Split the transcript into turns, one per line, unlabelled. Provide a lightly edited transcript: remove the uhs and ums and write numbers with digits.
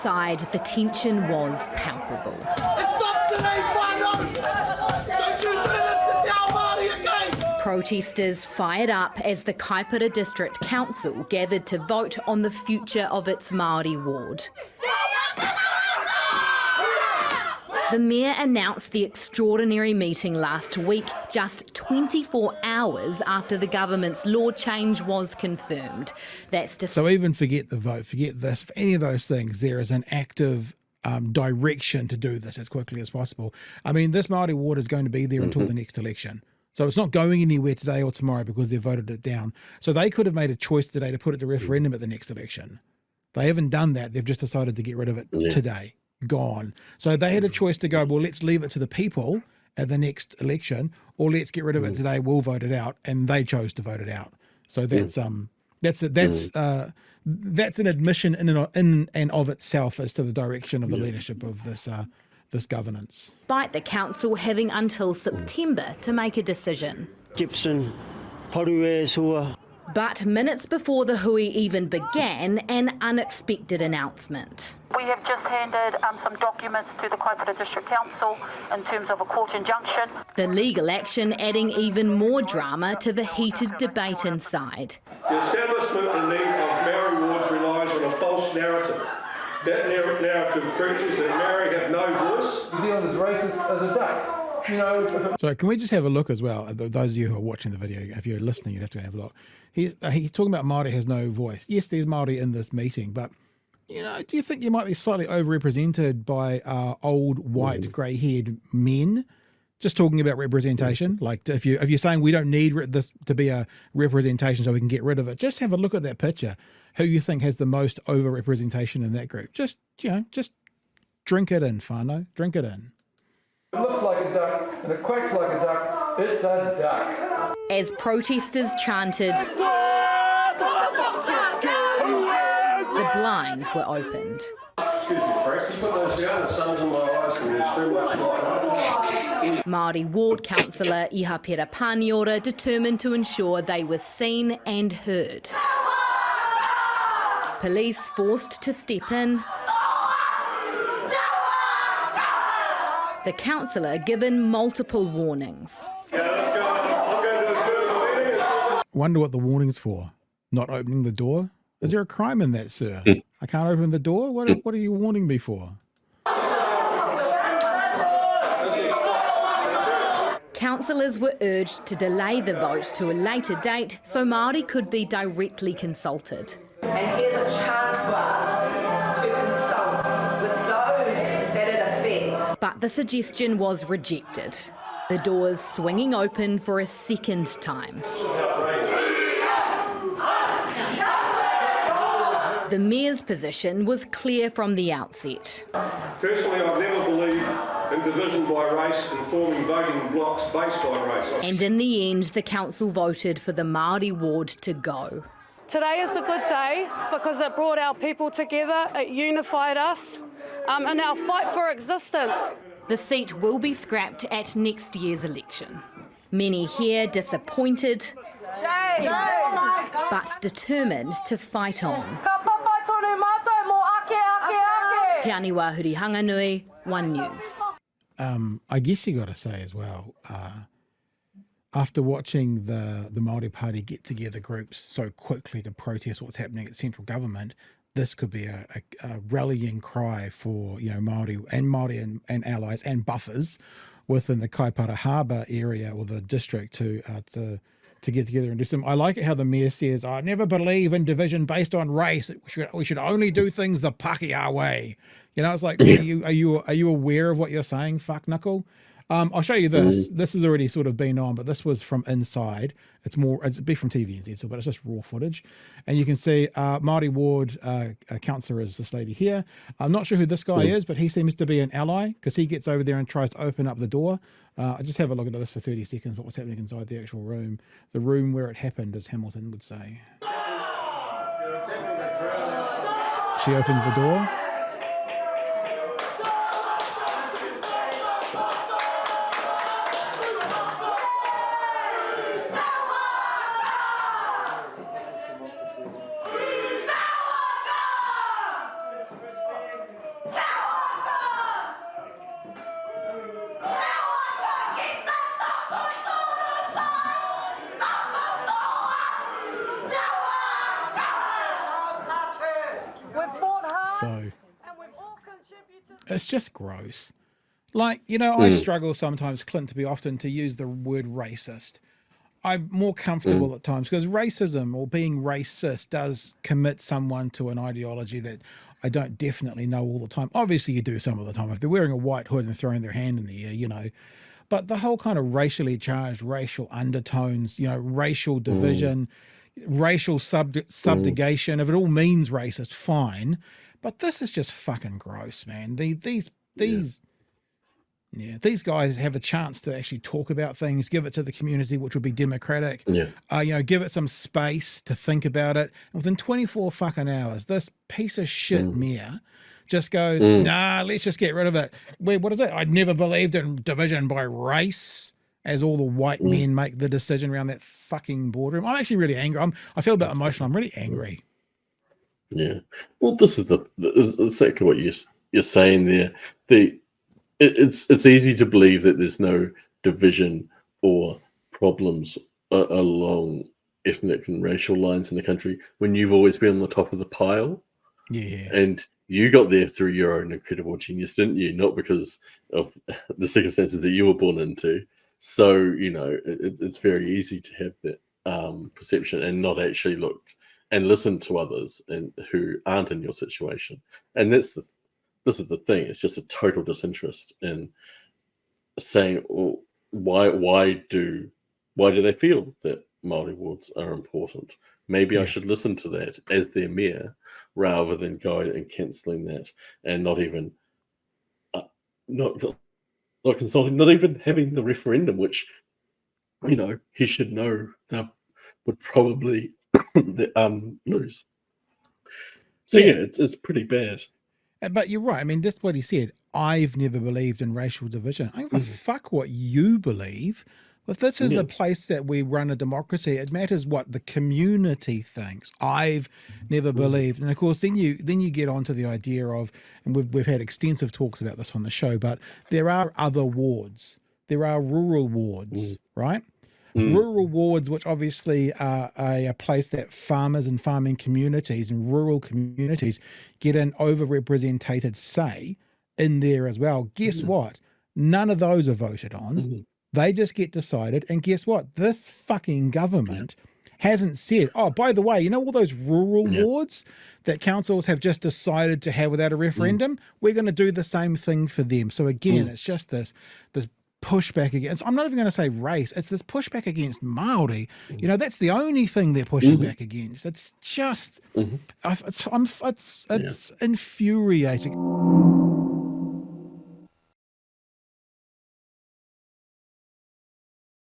Outside, the tension was palpable.
It stops today, whānau! Don't you do this to Te Ao Māori again!
Protesters fired up as the Kaipara District Council gathered to vote on the future of its Māori ward. The Mayor announced the extraordinary meeting last week, just 24 hours after the government's law change was confirmed.
So even forget the vote, forget this, for any of those things, there is an active direction to do this as quickly as possible. I mean, this Māori ward is going to be there until the next election. So it's not going anywhere today or tomorrow because they've voted it down. So they could have made a choice today to put it to referendum at the next election. They haven't done that. They've just decided to get rid of it today. Gone. So they had a choice to go, well, let's leave it to the people at the next election, or let's get rid of it today, we'll vote it out, and they chose to vote it out. So that's an admission in and of itself as to the direction of the leadership of this governance.
Despite the council having until September to make a decision.
Gibson, Porue, Sua.
But minutes before the hui even began, an unexpected announcement.
We have just handed some documents to the Kaipara District Council in terms of a court injunction.
The legal action adding even more drama to the heated debate inside.
The establishment and need of Maori Wards relies on a false narrative. That narrative preaches that Maori have no voice.
New Zealand is racist as a duck. You know,
so can we just have a look as well? Those of you who are watching the video, if you're listening, you'd have to have a look. He's talking about Māori has no voice. Yes, there's Māori in this meeting, but you know, do you think you might be slightly overrepresented by old white grey-haired men? Just talking about representation, like if you're saying we don't need this to be a representation so we can get rid of it, just have a look at that picture. Who you think has the most overrepresentation in that group? Just drink it in, whānau. Drink it in.
It looks like a duck and it quacks like a duck. It's a duck.
As protesters chanted, the blinds were opened. Māori Ward councillor Iha Pera Paniora determined to ensure they were seen and heard. Police forced to step in. The councillor given multiple warnings.
Wonder what the warning's for. Not opening the door? Is there a crime in that, sir? I can't open the door? What are you warning me for?
Councillors were urged to delay the vote to a later date so Māori could be directly consulted.
And here's a chance for us to consult with those that it affects.
But the suggestion was rejected. The doors swinging open for a second time. The Mayor's position was clear from the outset.
Personally, I've never believed in division by race and forming voting blocks based on race.
And in the end, the council voted for the Māori ward to go.
Today is a good day because it brought our people together, it unified us in our fight for existence.
The seat will be scrapped at next year's election. Many here disappointed, but determined to fight on. Te Aniwa Huri Hanganui, One News.
I guess you got to say as well, after watching the Māori Party get together groups so quickly to protest what's happening at central government, this could be a rallying cry for Māori and allies and buffers within the Kaipara Harbour area or the district to get together and do some. I like it how the Mayor says, I never believe in division based on race. We should only do things the Pākehā way. It's like, are you aware of what you're saying, fuck knuckle? I'll show you this. This has already sort of been on, but this was from inside. It's be from TVNZ, so but it's just raw footage. And you can see Māori Ward councillor is this lady here. I'm not sure who this guy is, but he seems to be an ally because he gets over there and tries to open up the door. I just have a look at this for 30 seconds, what's happening inside the actual room. The room where it happened, as Hamilton would say. She opens the door. So it's just gross. Like, you know, I struggle sometimes, Clint, to use the word racist. I'm more comfortable at times because racism or being racist does commit someone to an ideology that I don't definitely know all the time. Obviously you do some of the time if they're wearing a white hood and throwing their hand in the air, you know, but the whole kind of racially charged racial undertones, you know, racial division, racial subjugation, if it all means racist, fine. But this is just fucking gross, man. These guys have a chance to actually talk about things, give it to the community, which would be democratic. You know, give it some space to think about it. And within 24 fucking hours, this piece of shit mayor just goes, nah, let's just get rid of it. What is it? I never believed in division by race, as all the white men make the decision around that fucking boardroom. I'm actually really angry. I feel a bit emotional. I'm really angry.
Yeah. Well, this is exactly what you're saying there. It's easy to believe that there's no division or problems along ethnic and racial lines in the country when you've always been on the top of the pile.
Yeah.
And you got there through your own incredible genius, didn't you? Not because of the circumstances that you were born into. So, you know, it's very easy to have that perception and not actually look and listen to others and who aren't in your situation. And this is the thing. It's just a total disinterest in saying, well, why do they feel that Māori wards are important? Maybe I should listen to that as their mayor rather than going and cancelling that and not even not consulting, not even having the referendum, which, you know, he should know that would probably lose. So yeah, it's pretty bad.
But you're right. I mean, just what he said. I've never believed in racial division. I don't give a fuck what you believe. If this is a place that we run a democracy, it matters what the community thinks. I've never believed, and of course, then you get onto the idea of, and we've had extensive talks about this on the show. But there are other wards. There are rural wards, right? Rural wards, which obviously are a place that farmers and farming communities and rural communities get an overrepresented say in there as well. Guess what? None of those are voted on. They just get decided. And guess what? This fucking government hasn't said, oh, by the way, you know all those rural wards that councils have just decided to have without a referendum? We're going to do the same thing for them. So again, it's just this pushback against, I'm not even going to say race, it's this pushback against Māori. You know, that's the only thing they're pushing back against. It's just, it's infuriating.